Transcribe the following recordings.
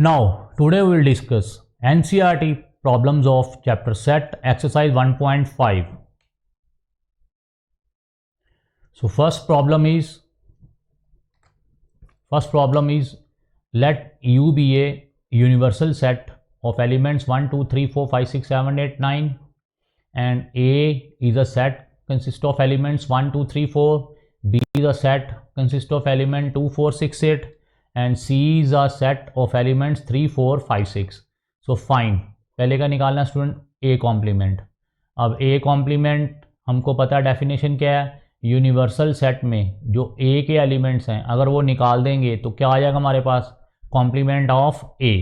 Now, today we will discuss NCERT problems of chapter set exercise 1.5. So first problem is let U be a universal set of elements 1, 2, 3, 4, 5, 6, 7, 8, 9, and A is a set consists of elements 1, 2, 3, 4, B is a set consists of element 2, 4, 6, 8, and C is a set of elements 3, 4, 5, 6. So find, पहले का निकालना student A complement. अब A complement हमको पता है definition क्या है, universal set में जो A के एलिमेंट्स हैं अगर वो निकाल देंगे तो क्या आ जाएगा हमारे पास, complement of A.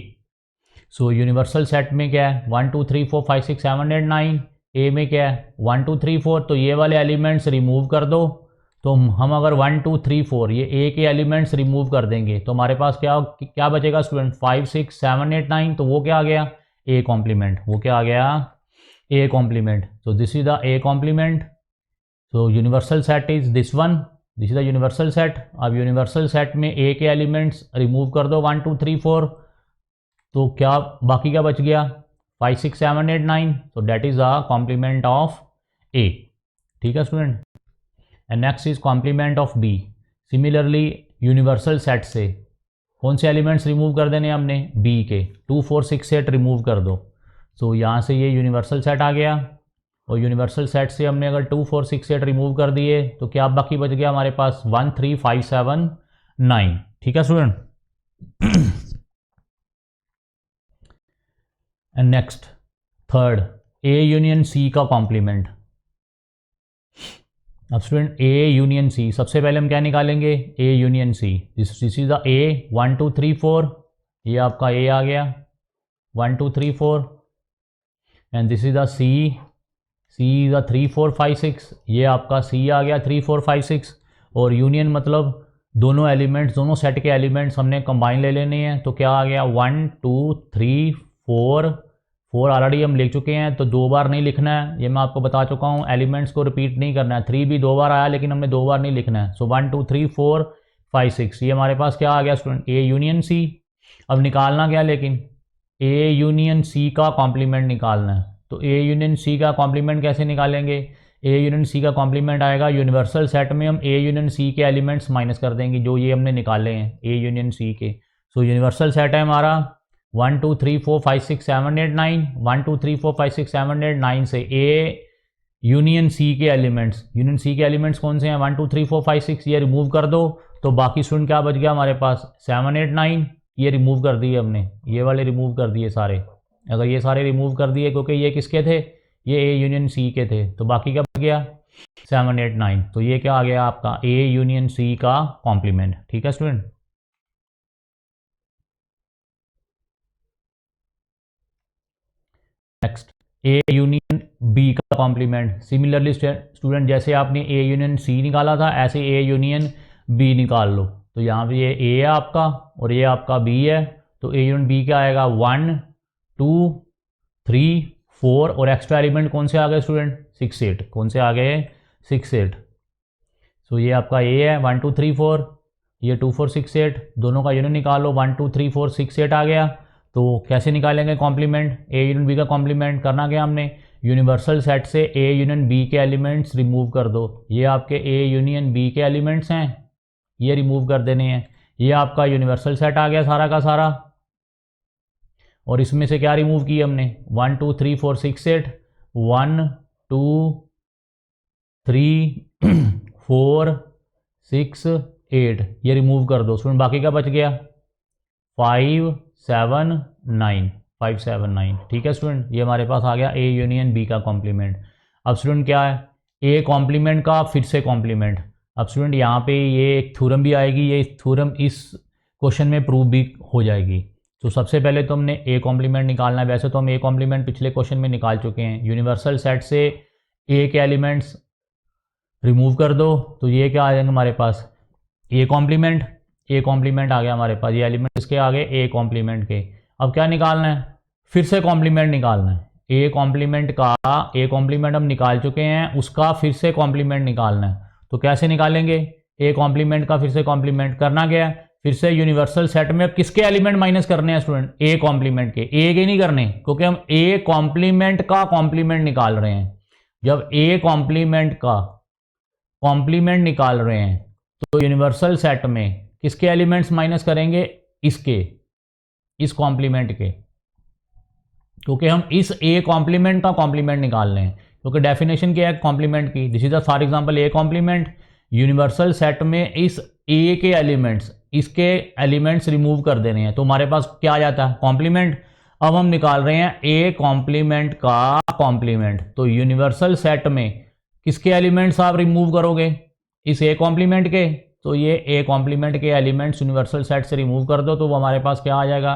So universal set में क्या है 1, 2, 3, 4, 5, 6, 7, 8, 9. A में क्या है 1, 2, 3, 4, तो ये वाले एलिमेंट्स रिमूव कर दो. तो हम अगर 1, 2, 3, 4 ये A के एलिमेंट्स रिमूव कर देंगे तो हमारे पास क्या बचेगा स्टूडेंट 5, 6, 7, 8, 9. तो वो क्या आ गया A कॉम्प्लीमेंट. वो क्या आ गया A complement. So this is the A complement. So universal set is this one, this is the universal set. अब यूनिवर्सल सेट में A के एलिमेंट्स रिमूव कर दो 1, 2, 3, 4, तो क्या बाकी क्या बच गया 5, 6, 7, 8, 9. तो that is the complement of A. ठीक है student. And next is complement of B. Similarly universal set से कौन से एलिमेंट्स रिमूव कर देने हमने B के 2, 4, 6, 8 रिमूव कर दो. सो यहाँ से ये यूनिवर्सल सेट आ गया और यूनिवर्सल सेट से हमने अगर 2, 4, 6, 8 रिमूव कर दिए तो क्या बाकी बच गया हमारे पास 1, 3, 5, 7, 9. ठीक है student. And next third A union C का कॉम्प्लीमेंट. अब स्टूडेंट A यूनियन C, सबसे पहले हम क्या निकालेंगे A union C. This is the A 1, 2, 3, 4. ये आपका A आ गया 1, 2, 3, 4. And this is the C is the 3, 4, 5, 6. ये आपका C आ गया 3, 4, 5, 6. और यूनियन मतलब दोनों एलिमेंट्स, दोनों सेट के एलिमेंट्स हमने कंबाइन ले लेने हैं. तो क्या आ गया 1, 2, 3, 4 ऑलरेडी हम लिख चुके हैं तो 2 बार नहीं लिखना है. ये मैं आपको बता चुका हूँ, एलिमेंट्स को रिपीट नहीं करना है. 3 भी 2 बार आया लेकिन हमने 2 बार नहीं लिखना है. सो 1, 2, 3, 4, 5, 6 ये हमारे पास क्या आ गया स्टूडेंट A यूनियन C. अब निकालना क्या, लेकिन A यूनियन C का कॉम्प्लीमेंट निकालना है. तो A यूनियन C का कॉम्प्लीमेंट कैसे निकालेंगे, A यूनियन C का कॉम्प्लीमेंट आएगा यूनिवर्सल सेट में हम A यूनियन C के एलिमेंट्स माइनस कर देंगे जो ये हमने निकाले हैं A यूनियन C के. सो यूनिवर्सल सेट है हमारा 1, 2, 3, 4, 5, 6, 7, 8, 9. 1, 2, 3, 4, 5, 6, 7, 8, 9 से A यूनियन C के एलिमेंट्स कौन से हैं 1, 2, 3, 4, 5, 6 ये रिमूव कर दो. तो बाकी स्टूडेंट क्या बच गया हमारे पास 7, 8, 9. ये रिमूव कर दिए हमने, ये वाले रिमूव कर दिए सारे. अगर ये सारे रिमूव कर दिए क्योंकि ये किसके थे, ये A यूनियन C के थे, तो बाकी क्या बच गया 7, 8, 9. तो ये क्या आ गया आपका A यूनियन C का कॉम्प्लीमेंट. ठीक है student. Next A union B का कॉम्प्लीमेंट. सिमिलरली स्टूडेंट जैसे आपने A यूनियन C निकाला था ऐसे A यूनियन B निकाल लो. तो यहाँ पे ये A है आपका और ये आपका B है. तो A यूनियन B क्या आएगा 1, 2, 3, 4 और एक्स्ट्रा एलिमेंट कौन से आ गए स्टूडेंट 6, 8. कौन से आ गए 6, 8. सो ये आपका A है 1, 2, 3, 4. ये 2, 4, 6, 8 दोनों का यूनियन निकालो 1, 2, 3, 4, 6, 8 आ गया. तो कैसे निकालेंगे कॉम्प्लीमेंट A यूनियन B का कॉम्प्लीमेंट. करना क्या हमने यूनिवर्सल सेट से A यूनियन B के एलिमेंट्स रिमूव कर दो. ये आपके A यूनियन B के एलिमेंट्स हैं, ये रिमूव कर देने हैं. ये आपका यूनिवर्सल सेट आ गया सारा का सारा और इसमें से क्या रिमूव किया हमने 1, 2, 3, 4, 6, 8. 1, 2, 3, 4, 6, 8 ये रिमूव कर दो स्टूडेंट. बाकी क्या बच गया 5, 7, 9. 5, 7, 9. ठीक है स्टूडेंट. ये हमारे पास आ गया A यूनियन B का कॉम्प्लीमेंट. अब स्टूडेंट क्या है A कॉम्प्लीमेंट का फिर से कॉम्प्लीमेंट. अब स्टूडेंट यहाँ पे ये एक थ्योरम भी आएगी, ये थ्योरम इस क्वेश्चन में प्रूव भी हो जाएगी. तो सबसे पहले तो हमने A कॉम्प्लीमेंट निकालना है. वैसे तो हम A कॉम्प्लीमेंट पिछले क्वेश्चन में निकाल चुके हैं. यूनिवर्सल सेट से A के एलिमेंट्स रिमूव कर दो तो ये क्या आ जाएंगे हमारे पास A कॉम्प्लीमेंट आ गया हमारे पास. ये एलिमेंट इसके आगे A कॉम्प्लीमेंट के. अब क्या निकालना है, फिर से कॉम्प्लीमेंट निकालना है. A कॉम्प्लीमेंट हम निकाल चुके हैं, उसका फिर से कॉम्प्लीमेंट निकालना है. तो कैसे निकालेंगे A कॉम्प्लीमेंट का फिर से कॉम्प्लीमेंट. करना क्या है फिर से यूनिवर्सल सेट में अब किसके एलिमेंट माइनस करने हैं स्टूडेंट? ए कॉम्प्लीमेंट के। ए के नहीं करने, क्योंकि हम ए कॉम्प्लीमेंट का कॉम्प्लीमेंट निकाल रहे हैं। जब ए कॉम्प्लीमेंट का कॉम्प्लीमेंट निकाल रहे हैं तो यूनिवर्सल सेट में किसके एलिमेंट्स माइनस करेंगे? इसके, इस कॉम्प्लीमेंट के, क्योंकि हम इस ए कॉम्प्लीमेंट का कॉम्प्लीमेंट निकाल रहे हैं। क्योंकि डेफिनेशन क्या है कॉम्प्लीमेंट की? This is for example A complement. Universal set में इस ए के एलिमेंट्स, इसके एलिमेंट्स रिमूव कर देने हैं, तो हमारे पास क्या आ जाता है? कॉम्प्लीमेंट। अब हम निकाल रहे हैं ए कॉम्प्लीमेंट का कॉम्प्लीमेंट, तो यूनिवर्सल सेट में किसके एलिमेंट्स आप रिमूव करोगे? इस ए कॉम्प्लीमेंट के। तो ये ए कॉम्प्लीमेंट के एलिमेंट्स यूनिवर्सल सेट से रिमूव कर दो, तो वो हमारे पास क्या आ जाएगा?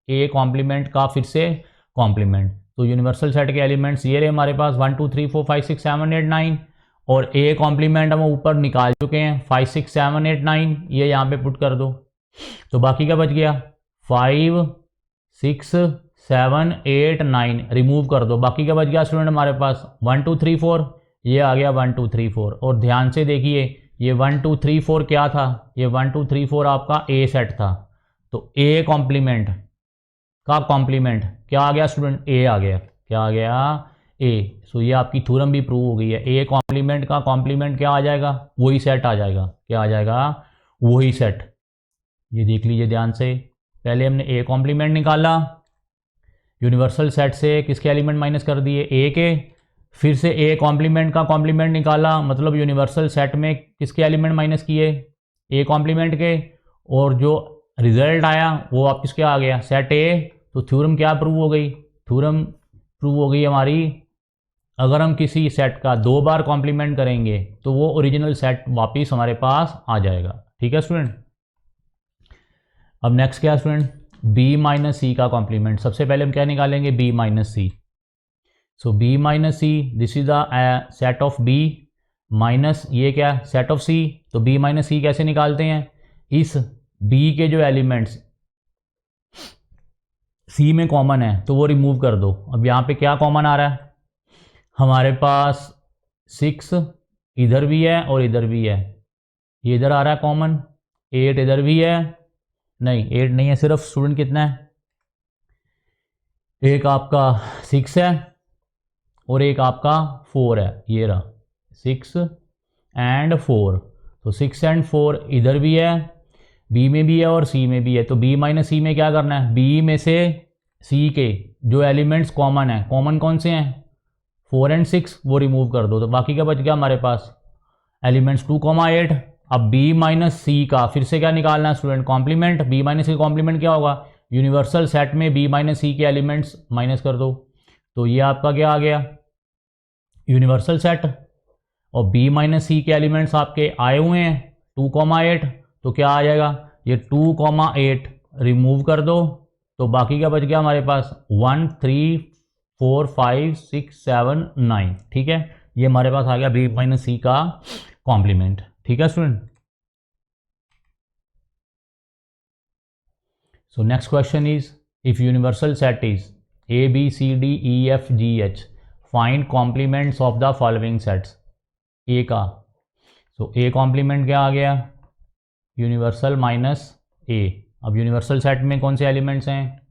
ए कॉम्प्लीमेंट का फिर से कॉम्प्लीमेंट। तो यूनिवर्सल सेट के एलिमेंट्स ये रहे हमारे पास 1 2 3 4 5 6 7 8 9, और ए कॉम्प्लीमेंट हम ऊपर निकाल चुके हैं 5 6 7 8 9, ये यहाँ पे पुट कर दो। तो बाकी क्या बच गया? 5 6 7 8 9 रिमूव कर दो। बाकी क्या बच गया स्टूडेंट हमारे पास? 1 2 3 4, ये आ गया 1 2 3 4। और ध्यान से देखिए ये 1 2 3 4 क्या था? ये 1 2 3 4 आपका ए सेट था। तो ए कॉम्प्लीमेंट का कॉम्प्लीमेंट क्या आ गया स्टूडेंट? ए आ गया। क्या आ गया? ए। सो ये आपकी थ्योरम भी प्रूव हो गई है। ए कॉम्प्लीमेंट का कॉम्प्लीमेंट क्या आ जाएगा? वही सेट आ जाएगा। क्या आ जाएगा? वही सेट। ये देख लीजिए ध्यान से, पहले हमने ए कॉम्प्लीमेंट निकाला, यूनिवर्सल सेट से किसके एलिमेंट माइनस कर दिए? ए के। फिर से ए कॉम्प्लीमेंट का कॉम्प्लीमेंट निकाला, मतलब यूनिवर्सल सेट में किसके एलिमेंट माइनस किए? ए कॉम्प्लीमेंट के। और जो रिजल्ट आया वो आप किसके आ गया? सेट ए। तो थ्योरम क्या प्रूव हो गई? थ्योरम प्रूव हो गई हमारी, अगर हम किसी सेट का 2 बार कॉम्प्लीमेंट करेंगे तो वो ओरिजिनल सेट वापस हमारे पास आ जाएगा। ठीक है स्टूडेंट। अब नेक्स्ट क्या स्टूडेंट? बी माइनस सी का कॉम्प्लीमेंट। सबसे पहले हम क्या निकालेंगे? B minus C. So B minus C, this is the set of B minus ये क्या? Set of C. तो बी माइनस सी कैसे निकालते हैं? इस बी के जो एलिमेंट्स सी में कॉमन है तो वो रिमूव कर दो। अब यहाँ पे क्या कॉमन आ रहा है हमारे पास? 6 इधर भी है और इधर भी है, ये इधर आ रहा है कॉमन। 8 इधर भी है, नहीं 8 नहीं है, सिर्फ स्टूडेंट कितना है? एक आपका 6 है और एक आपका 4 है, ये रहा 6 एंड 4। तो 6 एंड 4 इधर भी है, बी में भी है और सी में भी है। तो बी माइनस सी में क्या करना है? बी में से सी के जो एलिमेंट्स कॉमन है, कॉमन कौन से हैं? 4 एंड 6, वो रिमूव कर दो। तो बाकी क्या बच गया हमारे पास? एलिमेंट्स 2 8। अब बी माइनस सी का फिर से क्या निकालना है student? Complement. B minus C complement क्या होगा? यूनिवर्सल सेट में बी माइनस सी के एलिमेंट्स माइनस कर दो। तो ये आपका क्या आ गया? Universal set. और बी माइनस सी के एलिमेंट्स आपके आए हुए हैं 2 8, तो क्या आ जाएगा? ये 2 8 रिमूव कर दो। तो बाकी क्या बच गया हमारे पास? 1 3 4 5 6 7 9। ठीक है, ये हमारे पास आ गया बी माइनस सी का कॉम्प्लीमेंट। ठीक है student. So next question is, if universal set is A B C D E F G H, find complements of the following sets. A का, सो ए कॉम्प्लीमेंट क्या आ गया? Universal minus A. अब universal set में कौन से elements हैं?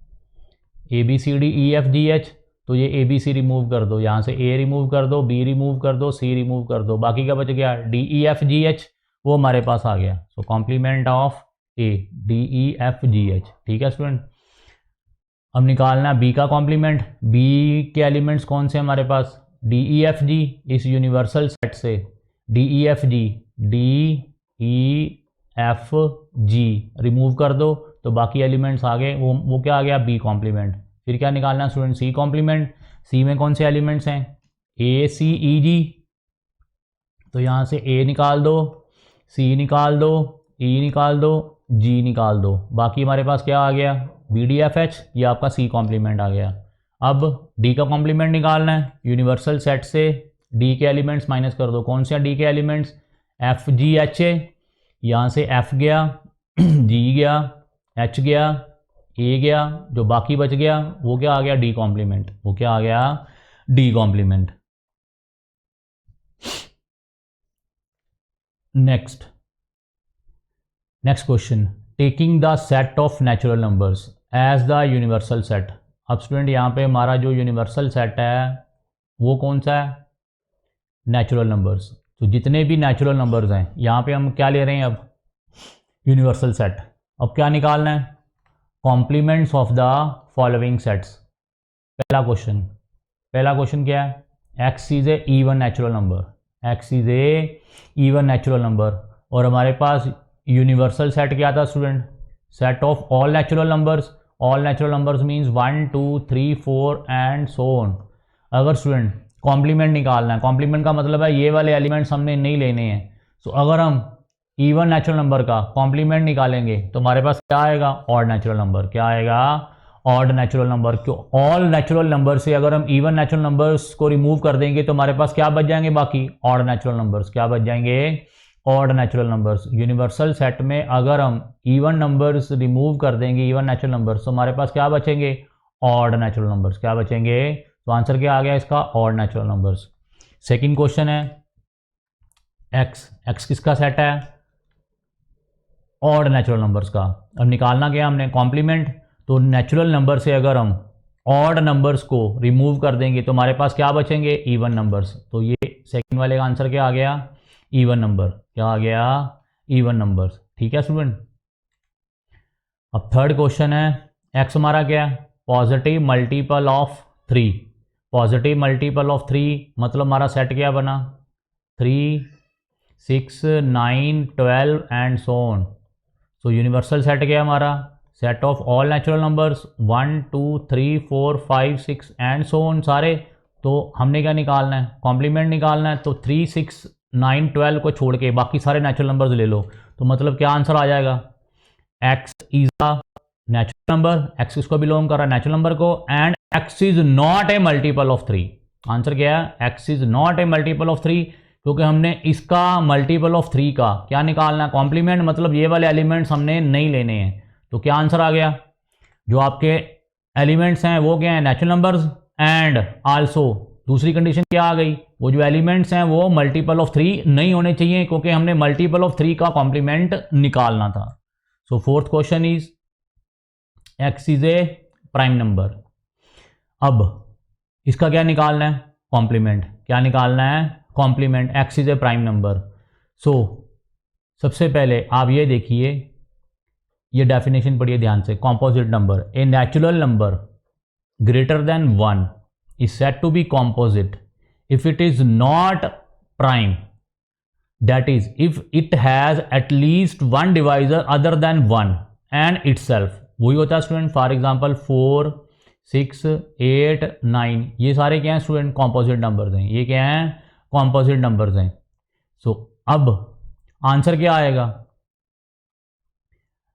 A B C D E F G H. तो ये ए बी सी रिमूव कर दो, यहाँ से ए रिमूव कर दो, बी रिमूव कर दो, सी रिमूव कर दो। बाकी क्या बच गया? D E F G H, वो हमारे पास आ गया। So complement of A D E F G H. ठीक है स्टूडेंट। अब निकालना बी का कॉम्प्लीमेंट। बी के एलिमेंट्स कौन से हमारे पास? डी ई एफ जी। इस यूनिवर्सल सेट से डी ई एफ जी, डी ई एफ जी रिमूव कर दो, तो बाकी एलिमेंट्स आ गए, वो क्या आ गया? B complement. फिर क्या निकालना स्टूडेंट? C complement. सी में कौन से एलिमेंट्स हैं? ए सी ई जी। तो यहाँ से ए निकाल दो, सी निकाल दो, ई निकाल दो, जी निकाल दो। बाकी हमारे पास क्या आ गया? B D F H. ये आपका सी कॉम्प्लीमेंट आ गया। अब डी का कॉम्प्लीमेंट निकालना है। यूनिवर्सल सेट से डी के एलिमेंट्स माइनस कर दो। कौन से डी के elements? F G H A. यहाँ से एफ गया, जी गया, एच गया, ए गया, जो बाकी बच गया वो क्या आ गया? D complement. वो क्या आ गया? D complement. Next question, taking the set of natural numbers as the universal set. अब स्टूडेंट यहाँ पे हमारा जो यूनिवर्सल सेट है वो कौन सा है? Natural numbers. तो जितने भी नेचुरल नंबर्स हैं यहाँ पे हम क्या ले रहे हैं? अब यूनिवर्सल सेट। अब क्या निकालना है? Complements of the following sets. पहला क्वेश्चन क्या है? X is a even natural number. X is a even natural number और हमारे पास यूनिवर्सल सेट क्या था student? Set of all natural numbers. All natural numbers means 1 2 3 4 and so on. अगर student complement निकालना है, कॉम्प्लीमेंट का मतलब है ये वाले एलिमेंट्स हमने नहीं लेने हैं। तो अगर हम इवन नेचुरल नंबर का कॉम्प्लीमेंट निकालेंगे तो हमारे पास क्या आएगा? Odd natural number. क्या आएगा? Odd natural number. क्यों? ऑल नेचुरल नंबर से अगर हम इवन नेचुरल नंबर्स को रिमूव कर देंगे तो हमारे पास क्या बच जाएंगे? बाकी ऑड नेचुरल नंबर्स। क्या बच जाएंगे? Odd natural numbers. Universal set में अगर हम इवन नंबर्स रिमूव कर देंगे, इवन नेचुरल नंबर्स, तो हमारे पास क्या बचेंगे? Odd natural numbers. क्या बचेंगे? तो आंसर क्या आ गया इसका? Odd natural numbers. Second question है एक्स किसका सेट है? ऑड नेचुरल नंबर्स का। अब निकालना क्या हमने? कॉम्प्लीमेंट। तो नेचुरल नंबर से अगर हम ऑड नंबर्स को रिमूव कर देंगे तो हमारे पास क्या बचेंगे? Even numbers. तो ये सेकंड वाले का आंसर क्या आ गया? Even number. क्या आ गया? Even numbers. ठीक है स्टूडेंट। अब थर्ड क्वेश्चन है एक्स हमारा क्या है? Positive multiple of 3। Positive multiple of 3 मतलब हमारा सेट क्या बना? 3 6 9 12 and so on. So universal set क्या है हमारा? Set of all natural numbers 1 2 3 4 5 6 and so on सारे। तो हमने क्या निकालना है? कॉम्प्लीमेंट निकालना है। तो 3 6 9 12 को छोड़ के बाकी सारे नेचुरल नंबर्स ले लो। तो मतलब क्या आंसर आ जाएगा? X is a natural number. X किसको बिलोंग कर रहा है? नेचुरल नंबर को। And x is not a multiple of 3। Answer क्या है? X is not a multiple of 3 क्योंकि हमने इसका मल्टीपल ऑफ 3 का क्या निकालना है? कॉम्प्लीमेंट। मतलब ये वाले एलिमेंट्स हमने नहीं लेने हैं। तो क्या आंसर आ गया? जो आपके एलिमेंट्स हैं वो क्या हैं? Natural numbers. एंड आल्सो दूसरी कंडीशन क्या आ गई? वो जो एलिमेंट्स हैं वो मल्टीपल ऑफ 3 नहीं होने चाहिए क्योंकि हमने मल्टीपल ऑफ 3 का कॉम्प्लीमेंट निकालना था। So fourth question is X is a prime number. अब इसका क्या निकालना है? कॉम्प्लीमेंट। क्या निकालना है? Complement. X is a prime number. So सबसे पहले आप ये देखिए, ये डेफिनेशन पढ़िए ध्यान से। Composite number, A natural number greater than 1 is said to be composite if it is not prime, that is if it has at least one divisor other than 1 and itself। वही होता है student. For example 4 6 8 9 ये सारे क्या हैं student? Composite numbers हैं। ये क्या हैं? कॉम्पोजिट नंबर्स हैं। सो अब आंसर क्या आएगा?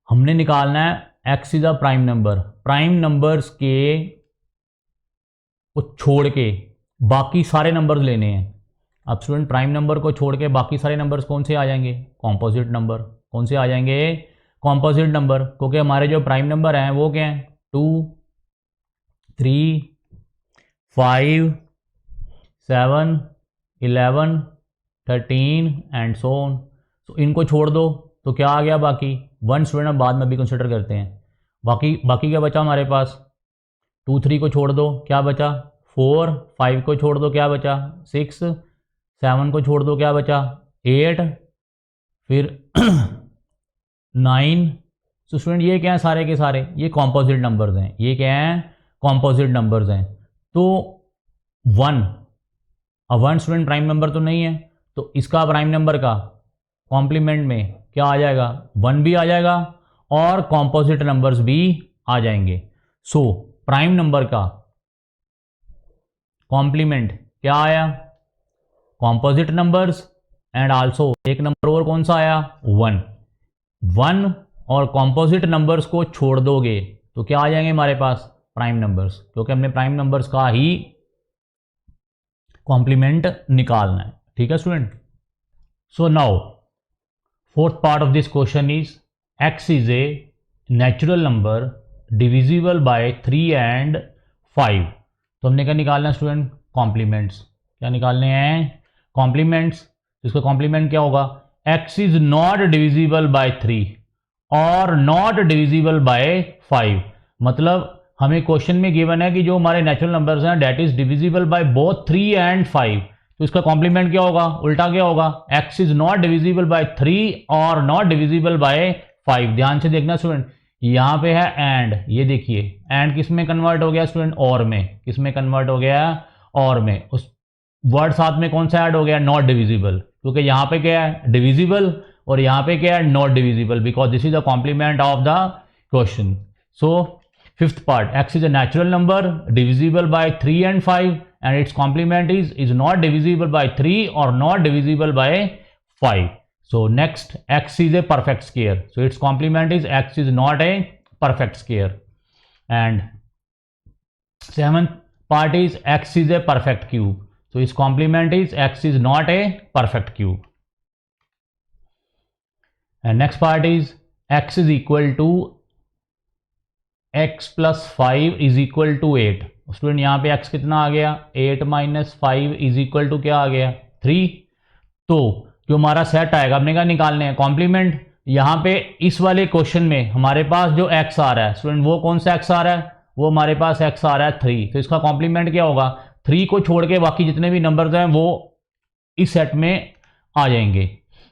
हमने निकालना है x is a prime number. Prime numbers के को छोड़ के बाकी सारे नंबर्स लेने हैं। अब स्टूडेंट प्राइम नंबर को छोड़ के बाकी सारे नंबर्स कौन से आ जाएंगे? Composite number. कौन से आ जाएंगे? Composite number. क्योंकि हमारे जो प्राइम नंबर हैं वो क्या हैं? 2 3 5 7 11 13 एंड सो ऑन। तो इनको छोड़ दो तो क्या आ गया? बाकी 1 स्टूडेंट बाद में भी कंसिडर करते हैं। बाकी क्या बचा हमारे पास? 2 3 को छोड़ दो क्या बचा? 4 5 को छोड़ दो क्या बचा? 6 7 को छोड़ दो क्या बचा? 8 फिर 9। तो स्टूडेंट ये क्या है? सारे के सारे ये कॉम्पोजिट नंबर्स हैं। ये क्या हैं? कॉम्पोजिट नंबर्स हैं। तो 1, अब 1 स्टूडेंट प्राइम नंबर तो नहीं है तो इसका प्राइम नंबर का कॉम्प्लीमेंट में क्या आ जाएगा? 1 भी आ जाएगा और कॉम्पोजिट नंबर्स भी आ जाएंगे। सो प्राइम नंबर का कॉम्प्लीमेंट क्या आया? कॉम्पोजिट नंबर्स एंड आल्सो एक नंबर और कौन सा आया? 1 और कॉम्पोजिट नंबर्स को छोड़ दोगे तो क्या आ जाएंगे हमारे पास? Prime numbers. क्योंकि हमने प्राइम नंबर्स का ही कॉम्प्लीमेंट निकालना है। ठीक है student. So now fourth part of this question is X is a natural number divisible by 3 and 5। तो हमने क्या निकालना है स्टूडेंट? कॉम्प्लीमेंट्स। क्या निकालने हैं? कॉम्प्लीमेंट्स। इसका कॉम्प्लीमेंट क्या होगा? X is not divisible by 3 और नॉट डिविजिबल बाय 5। मतलब हमें क्वेश्चन में गिवन है कि जो हमारे नेचुरल नंबर्स हैं that is divisible by both 3 and 5। तो इसका कॉम्प्लीमेंट क्या होगा, उल्टा क्या होगा, x is not divisible by 3 और नॉट डिविजिबल बाय 5। ध्यान से देखना स्टूडेंट, यहाँ पे है एंड, ये देखिए एंड किस में कन्वर्ट हो गया स्टूडेंट, और में। किस में कन्वर्ट हो गया, और में। उस वर्ड साथ में कौन सा ऐड हो गया, नॉट डिविजिबल, क्योंकि यहाँ पे क्या है डिविजिबल और यहाँ पे क्या है not divisible, because this is the complement of the question. So fifth part, x is a natural number divisible by 3 and 5 and its complement is not divisible by 3 or not divisible by 5. So next, x is a perfect square. So its complement is x is not a perfect square. And seventh part is x is a perfect cube. So its complement is x is not a perfect cube. And next part is x is equal to x plus 5 is equal to 8। Student यहाँ पे x कितना आ गया, 8 minus 5 is equal to क्या आ गया, 3। तो जो हमारा सेट आएगा हमने क्या निकालने हैं, कॉम्प्लीमेंट। यहाँ पे इस वाले क्वेश्चन में हमारे पास जो x आ रहा है स्टूडेंट, वो कौन सा x आ रहा है, वो हमारे पास x आ रहा है 3। तो इसका कॉम्प्लीमेंट क्या होगा, 3 को छोड़ के बाकी जितने भी नंबर्स हैं वो इस सेट में आ जाएंगे।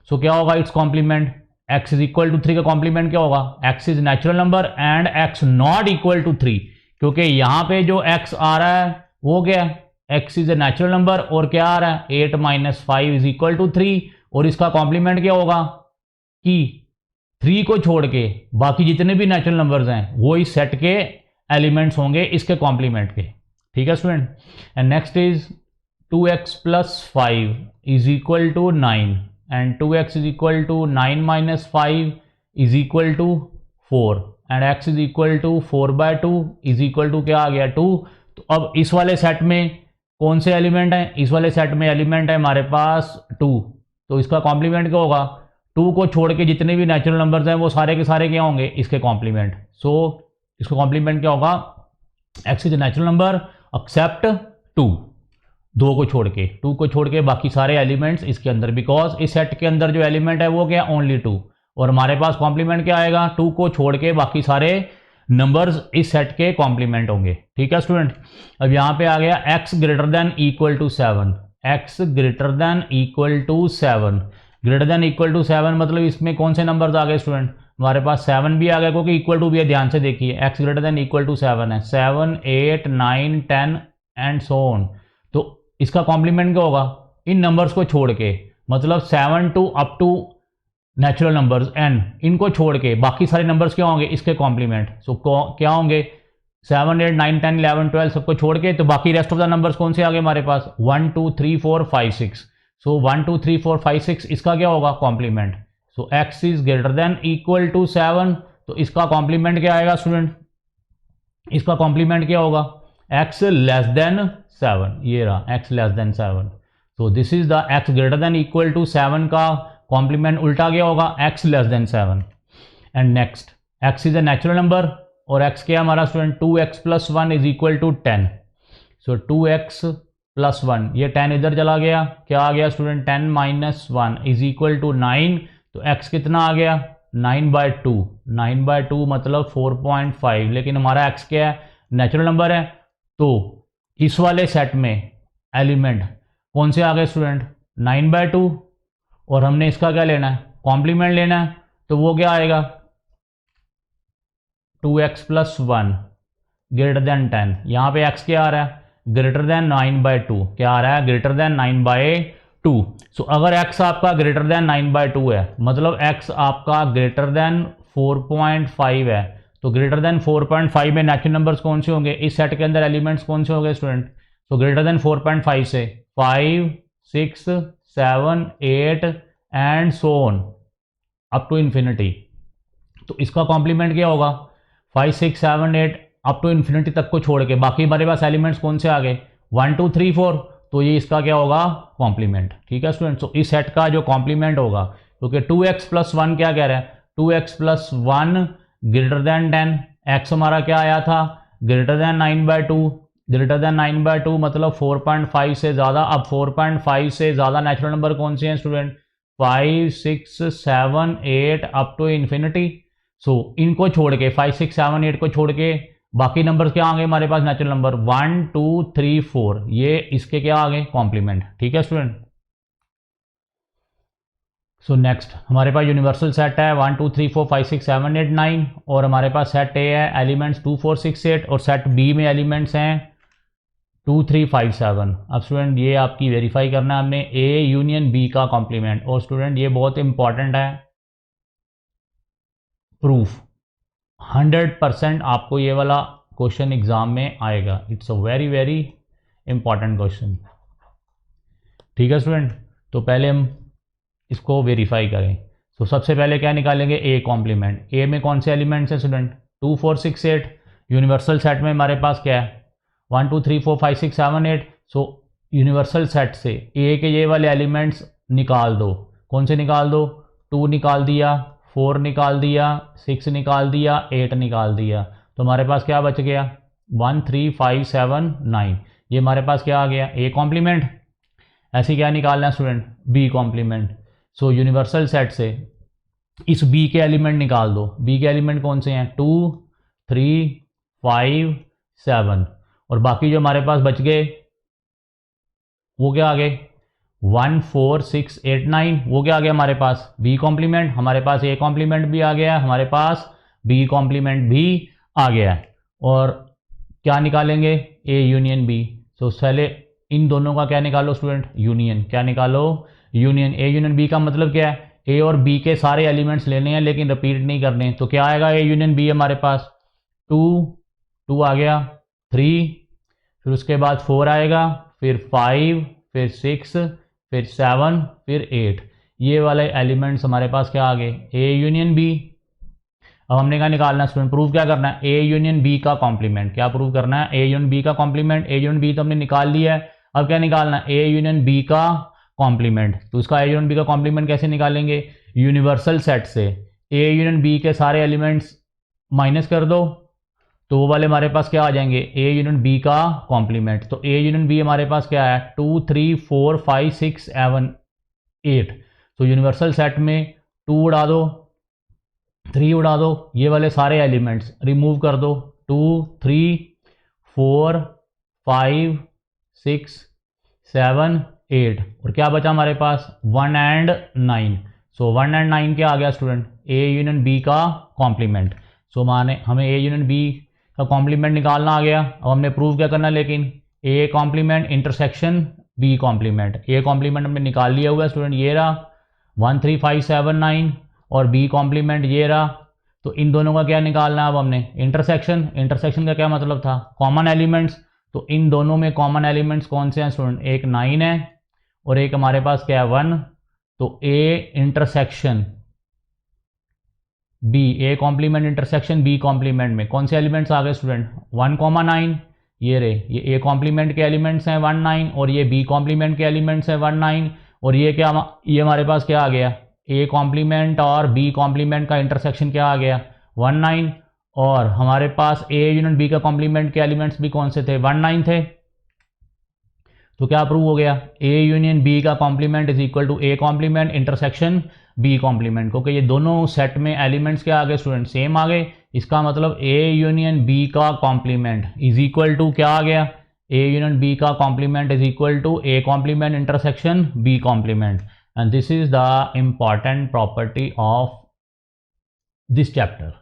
सो क्या होगा it's complement, x is equal to 3 का कॉम्प्लीमेंट क्या होगा, x is natural number and x not equal to 3, क्योंकि यहां पे जो x आ रहा है वो क्या है, x is a natural number और क्या आ रहा है 8 माइनस 5 इज इक्वल टू 3। और इसका कॉम्प्लीमेंट क्या होगा कि 3 को छोड़ के बाकी जितने भी नेचुरल नंबर्स हैं वो इस सेट के एलिमेंट्स होंगे इसके कॉम्प्लीमेंट के। ठीक है student. And next is 2x plus 5 is equal to 9 and 2x is equal to 9 minus 5 is equal to 4 and x is equal to 4 by 2 is equal to क्या आ गया 2। तो अब इस वाले सेट में कौन से एलिमेंट हैं, इस वाले सेट में एलिमेंट है हमारे पास 2। तो इसका कॉम्प्लीमेंट क्या होगा, 2 को छोड़ के जितने भी नेचुरल नंबर्स हैं वो सारे के सारे क्या होंगे इसके कॉम्प्लीमेंट। सो इसका कॉम्प्लीमेंट क्या होगा, x is natural number except 2, 2 को छोड़ के, 2 को छोड़ के बाकी सारे एलिमेंट्स इसके अंदर, बिकॉज इस सेट के अंदर जो एलिमेंट है वो क्या ओनली 2। और हमारे पास कॉम्प्लीमेंट क्या आएगा, 2 को छोड़ के बाकी सारे नंबर्स इस सेट के कॉम्प्लीमेंट होंगे। ठीक है स्टूडेंट। अब यहाँ पे आ गया x greater than equal to 7, x greater than equal to 7, greater than equal to 7 मतलब इसमें कौन से नंबर्स आ गए स्टूडेंट, हमारे पास 7 भी आ गया क्योंकि इक्वल टू भी है। ध्यान से देखिए x greater than equal to 7 है, 7 8 9 10 एंड सो ऑन। तो इसका कॉम्प्लीमेंट क्या होगा, इन नंबर्स को छोड़ के, मतलब 7 to up to natural numbers n, इनको छोड़ के बाकी सारे नंबर्स क्या होंगे इसके कॉम्प्लीमेंट। सो क्या होंगे 7 8 9 10 11 12 सबको छोड़ के, तो बाकी रेस्ट ऑफ द नंबर्स कौन से आ गए हमारे पास 1 2 3 4 5 6। सो 1 2 3 4 5 6 इसका क्या होगा complement. So x is greater than equal to 7, तो इसका कॉम्प्लीमेंट क्या आएगा स्टूडेंट, इसका कॉम्प्लीमेंट क्या होगा x लेस देन 7, ये रहा x लेस देन 7। तो this is the x greater than equal to 7 का कॉम्प्लीमेंट उल्टा क्या होगा x less than 7। And next x is a natural number और x क्या हमारा student 2x plus 1 is equal to 10। सो 2x प्लस 1, ये 10 इधर चला गया, क्या आ गया student 10 minus 1 is equal to 9। तो x कितना आ गया 9/2, 9/2 मतलब 4.5, लेकिन हमारा x क्या है नेचुरल नंबर है। तो इस वाले सेट में एलिमेंट कौन से आ गए स्टूडेंट 9/2, और हमने इसका क्या लेना है कॉम्प्लीमेंट लेना है, तो वो क्या आएगा 2x प्लस 1 ग्रेटर देन 10। यहाँ पे x क्या आ रहा है ग्रेटर देन 9/2, क्या आ रहा है ग्रेटर देन 9/2। सो अगर x आपका ग्रेटर देन 9/2 है मतलब x आपका ग्रेटर देन 4.5 है, तो ग्रेटर देन 4.5 में नेचुरल नंबर्स कौन से होंगे इस सेट के अंदर, एलिमेंट्स कौन से होंगे स्टूडेंट। तो ग्रेटर देन 4.5 से 5 6 7 8 and so on up to infinity. तो इसका कॉम्प्लीमेंट क्या होगा 5 6 7 8 अप टू इन्फिनिटी तक को छोड़ के बाकी हमारे पास एलिमेंट्स कौन से आ गए 1 2 3 4, तो ये इसका क्या होगा कॉम्प्लीमेंट। ठीक है स्टूडेंट। तो इस सेट का जो कॉम्प्लीमेंट होगा, क्योंकि 2x प्लस 1 क्या कह रहा है 2x plus 1 greater than 10, x हमारा क्या आया था ग्रेटर देन 9/2, ग्रेटर देन 9/2 मतलब 4.5 से ज़्यादा। अब 4.5 से ज़्यादा नेचुरल नंबर कौन से हैं स्टूडेंट 5 6 7 8 अप टू इन्फिनिटी। सो इनको छोड़ के 5 6 7 8 को छोड़ के बाकी नंबर्स क्या आ गए हमारे पास, नेचुरल नंबर 1 2 3 4, ये इसके क्या आ गए, कॉम्प्लीमेंट। ठीक है स्टूडेंट। सो नेक्स्ट हमारे पास यूनिवर्सल सेट है 1 2 3 4 5 6 7 8 9, और हमारे पास सेट ए है एलिमेंट्स 2 4 6 8, और सेट बी में एलिमेंट्स हैं 2 3 5 7। अब स्टूडेंट ये आपकी वेरीफाई करना है हमने ए यूनियन बी का कॉम्प्लीमेंट, और स्टूडेंट ये बहुत इंपॉर्टेंट है प्रूफ, 100% आपको ये वाला क्वेश्चन एग्जाम में आएगा। It's a very very important question. ठीक है स्टूडेंट, तो पहले हम इसको वेरीफाई करें। तो सबसे पहले क्या निकालेंगे, ए कॉम्प्लीमेंट। ए में कौन से एलिमेंट्स हैं स्टूडेंट, 2 4 6 8। यूनिवर्सल सेट में हमारे पास क्या है, 1 2 3 4 5 6 7 8। सो यूनिवर्सल सेट से ए के ये वाले एलिमेंट्स निकाल दो। कौन से निकाल दो, 2 निकाल दिया, 4 निकाल दिया, 6 निकाल दिया, 8 निकाल दिया। तो हमारे पास क्या बच गया, 1 3 5 7 9। ये हमारे पास क्या आ गया, ए कॉम्प्लीमेंट। ऐसे क्या निकालना है student, B complement. So universal set से इस बी के एलिमेंट निकाल दो। बी के एलिमेंट कौन से हैं, 2 3 5 7, और बाकी जो हमारे पास बच गए वो क्या आ गए, 1 4 6 8 9, वो क्या आ गया हमारे पास, बी कॉम्प्लीमेंट। हमारे पास ए कॉम्प्लीमेंट भी आ गया, हमारे पास बी कॉम्प्लीमेंट भी आ गया है। और क्या निकालेंगे, ए यूनियन बी। तो पहले इन दोनों का क्या निकालो स्टूडेंट, यूनियन। क्या निकालो, यूनियन। ए यूनियन बी का मतलब क्या है, ए और बी के सारे एलिमेंट्स लेने हैं लेकिन रिपीट नहीं करने। तो क्या आएगा, ए यूनियन बी हमारे पास 2 2 आ गया, 3, फिर उसके बाद 4 आएगा, फिर 5, फिर 6, फिर 7, फिर 8। ये वाले एलिमेंट्स हमारे पास क्या आ गए, ए यूनियन बी। अब हमने क्या निकालना है स्टूडेंट, प्रूव क्या करना है, ए यूनियन बी का कॉम्प्लीमेंट। क्या प्रूव करना है, ए यूनियन बी का कॉम्प्लीमेंट। ए यूनियन बी तो हमने निकाल लिया है, अब क्या निकालना है, ए यूनियन बी का कॉम्प्लीमेंट। तो इसका ए यूनियन बी का कॉम्प्लीमेंट कैसे निकालेंगे, यूनिवर्सल सेट से ए यूनियन बी के सारे एलिमेंट्स माइनस कर दो, तो वो वाले हमारे पास क्या आ जाएंगे, ए यूनियन बी का कॉम्प्लीमेंट। तो ए यूनियन बी हमारे पास क्या है, 2 3 4 5 6 7 8। तो यूनिवर्सल सेट में 2 उड़ा दो, 3 उड़ा दो, ये वाले सारे एलिमेंट्स रिमूव कर दो, 2 3 4 5 6 7 8, और क्या बचा हमारे पास, 1 एंड 9। सो 1 एंड 9 क्या आ गया स्टूडेंट, ए यूनियन बी का कॉम्प्लीमेंट। सो माने हमें ए यूनियन बी का कॉम्प्लीमेंट निकालना आ गया। अब हमने प्रूव क्या करना, लेकिन A complement intersection B complement. A complement हमने निकाल लिया हुआ है स्टूडेंट, ये रहा 1 3 5 7 9, और बी कॉम्प्लीमेंट ये रहा। तो इन दोनों का क्या निकालना है अब हमने, इंटरसेक्शन। इंटरसेक्शन का क्या मतलब था, कॉमन एलिमेंट्स। तो इन दोनों में कॉमन एलिमेंट्स कौन से हैं स्टूडेंट, एक 9 है और एक हमारे पास क्या है, 1। तो A intersection B, A complement intersection B complement में कौन से एलिमेंट्स आ गए स्टूडेंट, 1 9, ये रहे, ये ए कॉम्प्लीमेंट के एलिमेंट्स हैं 1 9, और ये बी कॉम्प्लीमेंट के एलिमेंट्स हैं 1 9, और ये क्या, ये हमारे पास क्या आ गया, ए कॉम्प्लीमेंट और बी कॉम्प्लीमेंट का इंटरसेक्शन क्या आ गया, 1 9। और हमारे पास ए यूनियन बी का कॉम्प्लीमेंट के एलिमेंट्स भी कौन से थे, 1 9 थे। तो क्या प्रूव हो गया, ए यूनियन बी का complement is equal to A complement intersection B complement, क्योंकि ये दोनों सेट में एलिमेंट्स क्या आ गए स्टूडेंट, सेम आ गए। इसका मतलब ए यूनियन बी का कॉम्प्लीमेंट इज इक्वल टू क्या आ गया, ए यूनियन बी का complement is equal to A complement intersection B complement. And this is the important property of this chapter.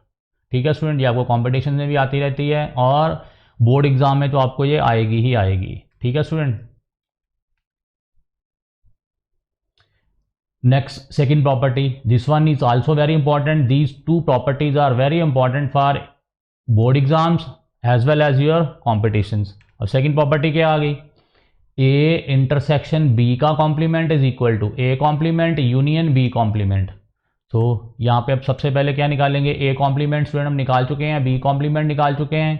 ठीक है स्टूडेंट, ये आपको कॉम्पिटिशन में भी आती रहती है और बोर्ड एग्जाम में तो आपको ये आएगी ही आएगी। ठीक है student. Next, second property. This one is also very important. These two properties are very important for board exams as well as your competitions. अब second property क्या आ गई, A intersection B का complement is equal to A complement union B complement. तो यहाँ पे अब सबसे पहले क्या निकालेंगे, A complement स्टूडेंट हम निकाल चुके हैं, B complement निकाल चुके हैं।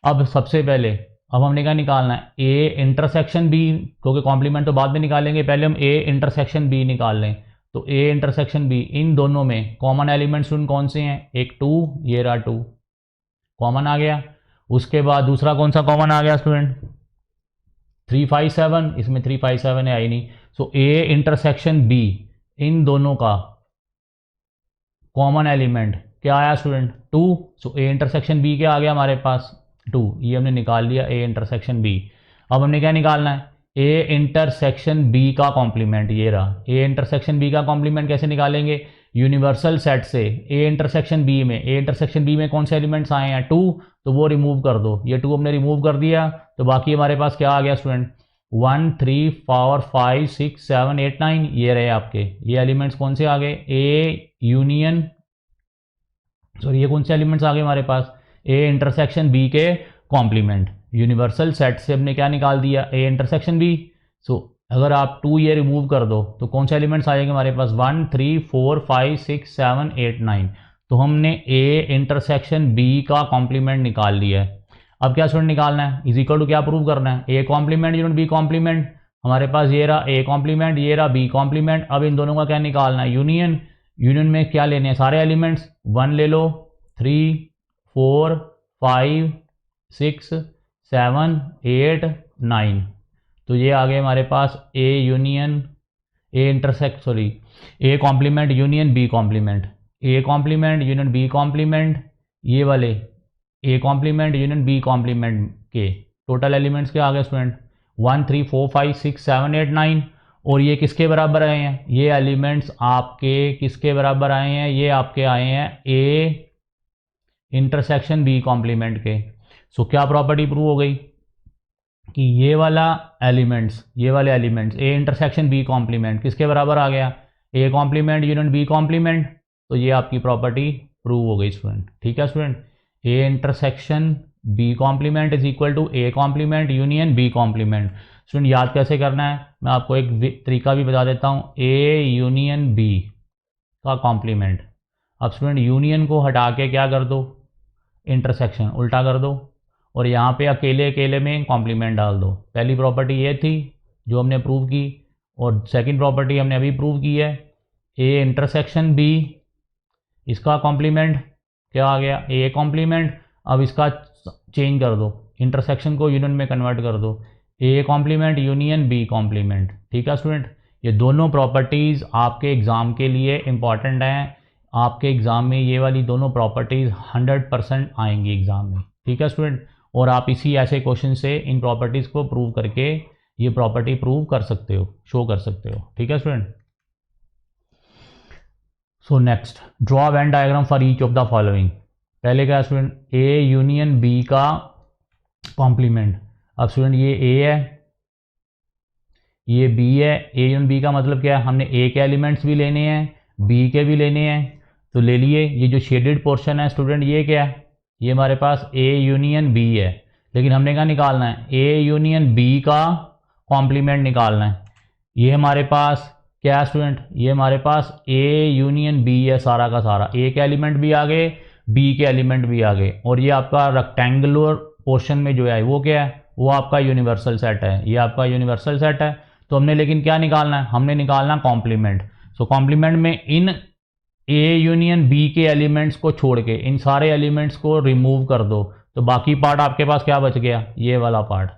अब सबसे पहले अब हमने क्या निकालना है, A इंटरसेक्शन B, क्योंकि कॉम्प्लीमेंट तो बाद में निकालेंगे, पहले हम A इंटरसेक्शन B निकाल लें। तो A इंटरसेक्शन B, इन दोनों में कॉमन एलिमेंट्स कौन से हैं, एक 2, ये रहा 2 कॉमन आ गया। उसके बाद दूसरा कौन सा कॉमन आ गया स्टूडेंट, 3 5 7, इसमें 3 5 7 है ही नहीं। सो A इंटरसेक्शन B, इन दोनों का कॉमन एलिमेंट क्या आया student 2, so A intersection B क्या आ गया हमारे पास 2, ये हमने निकाल लिया ए इंटरसेक्शन बी। अब हमने क्या निकालना है, ए इंटरसेक्शन बी का कॉम्प्लीमेंट, ये रहा ए इंटरसेक्शन बी का कॉम्प्लीमेंट। कैसे निकालेंगे, यूनिवर्सल सेट से ए इंटरसेक्शन बी में कौन से एलिमेंट्स आए हैं 2, तो वो रिमूव कर दो, ये 2 हमने रिमूव कर दिया, तो बाकी हमारे पास क्या आ गया स्टूडेंट 1 3 4 5 6 7 8 9, ये रहे आपके ये एलिमेंट्स कौन से आ गए ए यूनियन, सॉरी ये कौन से एलिमेंट्स आ गए हमारे पास ए इंटरसेक्शन बी के कॉम्प्लीमेंट। यूनिवर्सल सेट से हमने क्या निकाल दिया ए इंटरसेक्शन बी। सो अगर आप 2 ये रिमूव कर दो तो कौन से एलिमेंट्स आ जाएंगे हमारे पास 1 3 4 5 6 7 8 9, तो हमने ए इंटरसेक्शन बी का कॉम्प्लीमेंट निकाल लिया है। अब क्या स्टूडेंट निकालना है, इज इक्वल टू क्या प्रूव करना है, A complement union B complement. हमारे पास ये रहा ए कॉम्प्लीमेंट, ये रहा बी कॉम्प्लीमेंट। अब इन दोनों का क्या निकालना है, यूनियन। यूनियन में क्या लेने हैं, सारे एलिमेंट्स 1 ले लो, 3 4 5 6 7 8 9, तो ये आ गए हमारे पास A union A intersect sorry A complement union B complement, A complement union B complement, ये वाले A complement union B complement के टोटल एलिमेंट्स क्या आ गए स्टूडेंट 1 3 4 5 6 7 8 9। और ये किसके बराबर आए हैं, ये एलिमेंट्स आपके किसके बराबर आए हैं, ये आपके आए हैं ए इंटरसेक्शन बी कॉम्प्लीमेंट के। सो क्या प्रॉपर्टी प्रूव हो गई कि ये वाले elements A intersection B complement किसके बराबर आ गया, A complement union B complement. तो ये आपकी प्रॉपर्टी प्रूव हो गई स्टूडेंट। ठीक है student, A intersection B complement is equal to A complement union B complement. Student याद कैसे करना है, मैं आपको एक तरीका भी बता देता हूँ, ए यूनियन बी का कॉम्प्लीमेंट। अब स्टूडेंट यूनियन को हटा के क्या कर दो, इंटरसेक्शन उल्टा कर दो, और यहाँ पे अकेले अकेले में कॉम्प्लीमेंट डाल दो। पहली प्रॉपर्टी ये थी जो हमने प्रूव की, और सेकंड प्रॉपर्टी हमने अभी प्रूव की है, ए इंटरसेक्शन बी इसका कॉम्प्लीमेंट क्या आ गया ए कॉम्प्लीमेंट। अब इसका चेंज कर दो, इंटरसेक्शन को यूनियन में कन्वर्ट कर दो, A complement union B complement. ठीक है स्टूडेंट, ये दोनों प्रॉपर्टीज़ आपके एग्ज़ाम के लिए इम्पॉर्टेंट हैं। आपके एग्ज़ाम में ये वाली दोनों प्रॉपर्टीज़ 100% आएंगी एग्ज़ाम में। ठीक है स्टूडेंट, और आप इसी ऐसे क्वेश्चन से इन प्रॉपर्टीज़ को प्रूव करके ये प्रॉपर्टी प्रूव कर सकते हो, शो कर सकते हो। ठीक है student, so next draw Venn diagram for each of the following. पहले क्या स्टूडेंट, ए यूनियन बी का कॉम्प्लीमेंट। अब स्टूडेंट ये ए है, ये बी है, ए यूनियन बी का मतलब क्या है, हमने ए के एलिमेंट्स भी लेने हैं बी के भी लेने हैं, तो ले लिए। ये जो शेडेड पोर्शन है स्टूडेंट ये क्या है, ये हमारे पास ए यूनियन बी है, लेकिन हमने क्या निकालना है, ए यूनियन बी का कॉम्प्लीमेंट निकालना है। ये हमारे पास क्या है स्टूडेंट, ये हमारे पास ए यूनियन बी है सारा का सारा, ए के एलिमेंट भी आ गए बी के एलिमेंट भी आ गए, और ये आपका रेक्टेंगुलर पोर्शन में जो है वो क्या है, वो आपका यूनिवर्सल सेट है, ये आपका यूनिवर्सल सेट है। तो हमने लेकिन क्या निकालना है, हमने निकालना कॉम्प्लीमेंट। सो कॉम्प्लीमेंट में इन ए यूनियन बी के एलिमेंट्स को छोड़ के इन सारे एलिमेंट्स को रिमूव कर दो, तो बाकी पार्ट आपके पास क्या बच गया, ये वाला पार्ट।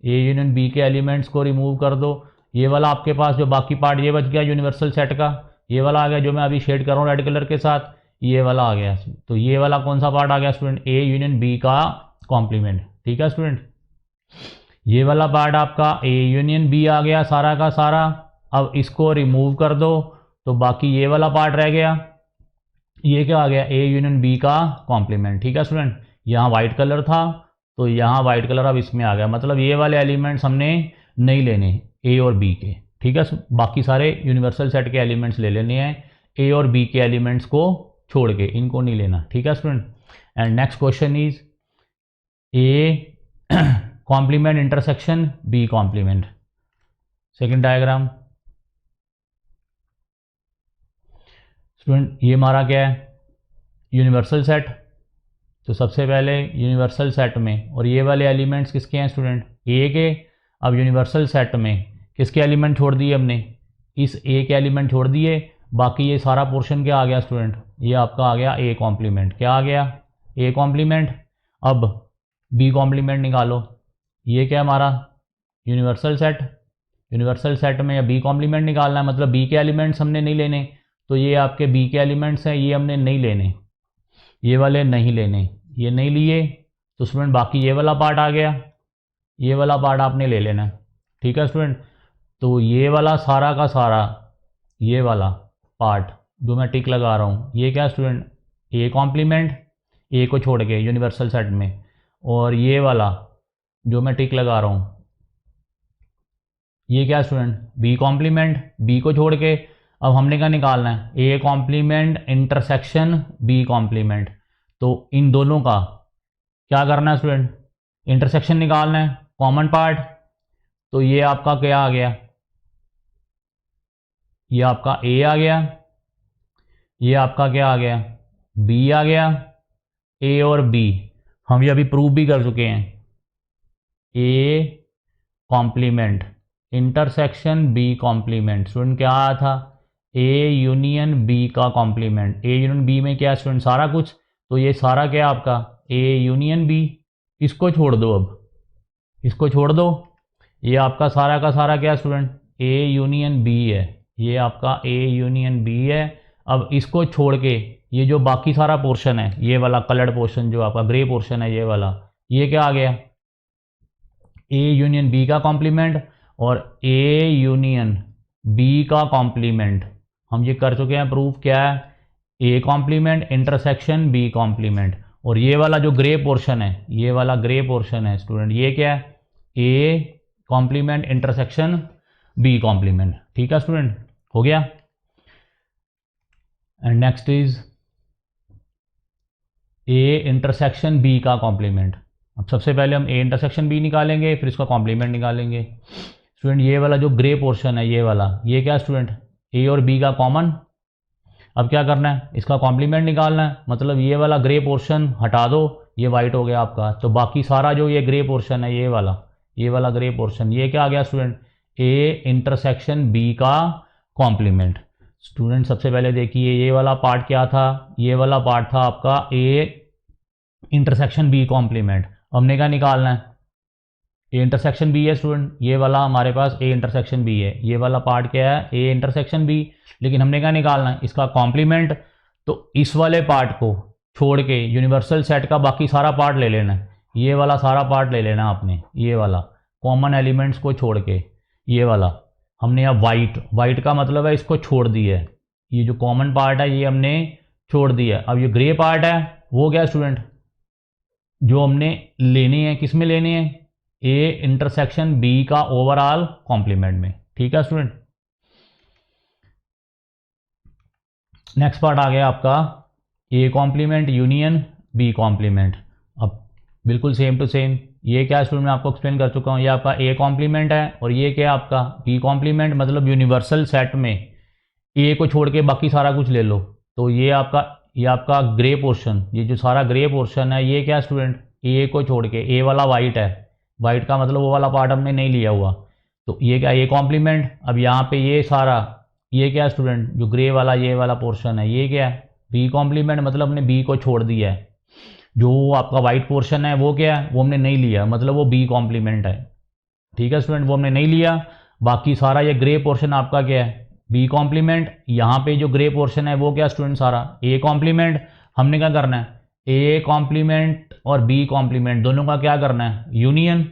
ए यूनियन बी के एलिमेंट्स को रिमूव कर दो, ये वाला आपके पास जो बाकी पार्ट ये बच गया यूनिवर्सल सेट का, ये वाला आ गया जो मैं अभी शेड कर रहा हूँ रेड कलर के साथ, ये वाला आ गया। तो ये वाला कौन सा पार्ट आ गया स्टूडेंट, ए यूनियन बी का कॉम्प्लीमेंट। ठीक है स्टूडेंट, ये वाला पार्ट आपका ए यूनियन बी आ गया सारा का सारा। अब इसको रिमूव कर दो तो बाकी ये वाला पार्ट रह गया, ये क्या आ गया, ए यूनियन बी का कॉम्प्लीमेंट। ठीक है स्टूडेंट, यहाँ वाइट कलर था तो यहाँ वाइट कलर अब इसमें आ गया, मतलब ये वाले एलिमेंट्स हमने नहीं लेने ए और बी के। ठीक है, बाकी सारे यूनिवर्सल सेट के एलिमेंट्स ले लेने हैं, ए और बी के एलिमेंट्स को छोड़ के, इनको नहीं लेना। ठीक है student, and next question is A complement intersection B complement. Second diagram student, ये हमारा क्या है, यूनिवर्सल सेट। तो सबसे पहले यूनिवर्सल सेट में, और ये वाले एलिमेंट्स किसके हैं स्टूडेंट, ए के। अब यूनिवर्सल सेट में किसके एलिमेंट छोड़ दिए हमने, इस ए के एलिमेंट छोड़ दिए, बाकी ये सारा पोर्शन क्या आ गया स्टूडेंट, ये आपका आ गया ए कॉम्प्लीमेंट। क्या आ गया, ए कॉम्प्लीमेंट। अब बी कॉम्प्लीमेंट निकालो, ये क्या हमारा यूनिवर्सल सेट, यूनिवर्सल सेट में बी कॉम्प्लीमेंट निकालना है, मतलब बी के एलिमेंट्स हमने नहीं लेने, तो ये आपके बी के एलिमेंट्स हैं, ये हमने नहीं लेने। ये वाले नहीं लेने, ये नहीं लिए तो स्टूडेंट बाकी ये वाला पार्ट आ गया, ये वाला पार्ट आपने ले लेना है। ठीक है स्टूडेंट, तो ये वाला सारा का सारा, ये वाला पार्ट जो मैं टिक लगा रहा हूँ, ये क्या स्टूडेंट, ए कॉम्प्लीमेंट, ए को छोड़ के यूनिवर्सल सेट में, और ये वाला जो मैं टिक लगा रहा हूँ, ये क्या स्टूडेंट, बी कॉम्प्लीमेंट, बी को छोड़ के। अब हमने क्या निकालना है, A complement intersection B complement. तो इन दोनों का क्या करना है स्टूडेंट, इंटरसेक्शन निकालना है, कॉमन पार्ट। तो ये आपका क्या आ गया, ये आपका ए आ गया, ये आपका क्या आ गया, बी आ गया। ए और बी हम ये अभी प्रूव भी कर चुके हैं, A complement intersection B complement. Student क्या आया था, ए यूनियन बी का कॉम्प्लीमेंट। ए यूनियन बी में क्या स्टूडेंट, सारा कुछ। तो ये सारा क्या आपका ए यूनियन बी, इसको छोड़ दो, अब इसको छोड़ दो, ये आपका सारा का सारा क्या स्टूडेंट, ए यूनियन बी है, ये आपका ए यूनियन बी है। अब इसको छोड़ के ये जो बाकी सारा पोर्शन है, ये वाला कलर्ड पोर्शन जो आपका ग्रे पोर्शन है, ये वाला, ये क्या आ गया, ए यूनियन बी का कॉम्प्लीमेंट और ए यूनियन बी का कॉम्प्लीमेंट। हम ये कर चुके हैं प्रूफ, क्या है, A complement intersection B complement. और ये वाला जो ग्रे पोर्शन है, ये वाला ग्रे पोर्शन है स्टूडेंट, ये क्या है, A complement intersection B complement. ठीक है स्टूडेंट, हो गया। And next is A intersection B का कॉम्प्लीमेंट। अब सबसे पहले हम ए इंटरसेक्शन बी निकालेंगे, फिर इसका कॉम्प्लीमेंट निकालेंगे। स्टूडेंट ये वाला जो ग्रे पोर्शन है, ये वाला, ये क्या स्टूडेंट, ए और बी का कॉमन। अब क्या करना है, इसका कॉम्प्लीमेंट निकालना है, मतलब ये वाला ग्रे पोर्शन हटा दो, ये वाइट हो गया आपका। तो बाकी सारा जो ये ग्रे पोर्शन है, ये वाला ग्रे पोर्शन, ये क्या आ गया स्टूडेंट, ए इंटरसेक्शन बी का कॉम्प्लीमेंट। स्टूडेंट सबसे पहले देखिए ये वाला पार्ट क्या था, ये वाला पार्ट था आपका ए इंटरसेक्शन बी कॉम्प्लीमेंट। हमने क्या निकालना है, ए इंटरसेक्शन बी है स्टूडेंट, ये वाला हमारे पास ए इंटरसेक्शन बी है, ये वाला पार्ट क्या है, ए इंटरसेक्शन बी। लेकिन हमने क्या निकालना है, इसका कॉम्प्लीमेंट। तो इस वाले पार्ट को छोड़ के यूनिवर्सल सेट का बाकी सारा पार्ट ले लेना है, ये वाला सारा पार्ट ले लेना आपने, ये वाला कॉमन एलिमेंट्स को छोड़ के, ये वाला हमने यहाँ वाइट का मतलब है इसको छोड़ दिया है, ये जो कॉमन पार्ट है ये हमने छोड़ दिया है। अब ये ग्रे पार्ट है वो क्या स्टूडेंट, जो हमने लेने हैं, किस में लेने हैं, ए इंटरसेक्शन बी का ओवरऑल कॉम्प्लीमेंट में। ठीक है स्टूडेंट, नेक्स्ट पार्ट आ गया आपका A complement union B complement. अब बिल्कुल सेम टू सेम, ये क्या स्टूडेंट मैं आपको एक्सप्लेन कर चुका हूँ, ये आपका ए कॉम्प्लीमेंट है और ये क्या आपका बी कॉम्प्लीमेंट। मतलब यूनिवर्सल सेट में ए को छोड़ के बाकी सारा कुछ ले लो। तो ये आपका ग्रे पोर्शन, ये जो सारा ग्रे पोर्शन है, ये क्या स्टूडेंट, ए को छोड़ के, ए वाला वाइट है, वाइट का मतलब वो वाला पार्ट हमने नहीं लिया हुआ, तो ये क्या ए कॉम्प्लीमेंट। अब यहाँ पे ये सारा, ये क्या स्टूडेंट, जो ग्रे वाला ये वाला पोर्शन है, ये क्या है, बी कॉम्प्लीमेंट। मतलब हमने बी को छोड़ दिया है, जो आपका वाइट पोर्शन है वो क्या है, वो हमने नहीं लिया, मतलब वो बी कॉम्प्लीमेंट है। ठीक है स्टूडेंट, वो हमने नहीं लिया। बाकी सारा ये ग्रे पोर्शन आपका क्या है, बी कॉम्प्लीमेंट। यहाँ पे जो ग्रे पोर्शन है वो क्या स्टूडेंट, सारा ए कॉम्प्लीमेंट। हमने क्या करना है, ए कॉम्प्लीमेंट और बी कॉम्प्लीमेंट दोनों का क्या करना है, यूनियन।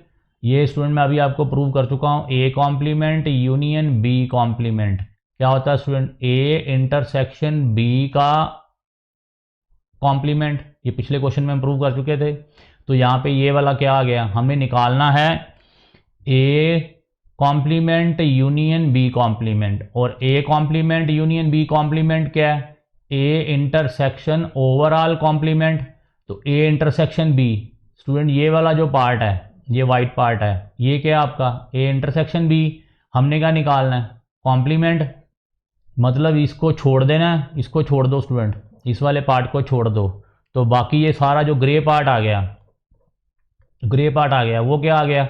ये स्टूडेंट मैं अभी आपको प्रूव कर चुका हूँ, A complement union B complement क्या होता है स्टूडेंट, ए इंटरसेक्शन बी का कॉम्प्लीमेंट। ये पिछले क्वेश्चन में हम प्रूव कर चुके थे। तो यहाँ पे ये वाला क्या आ गया, हमें निकालना है A complement union B complement. और A complement union B complement क्या है, ए इंटरसेक्शन ओवरऑल कॉम्प्लीमेंट। तो ए इंटरसेक्शन बी स्टूडेंट, ये वाला जो पार्ट है, ये वाइट पार्ट है, ये क्या है आपका ए इंटरसेक्शन बी। हमने क्या निकालना है, कॉम्प्लीमेंट। मतलब इसको छोड़ देना है, इसको छोड़ दो स्टूडेंट, इस वाले पार्ट को छोड़ दो। तो बाकी ये सारा जो ग्रे पार्ट आ गया, ग्रे पार्ट आ गया, वो क्या आ गया,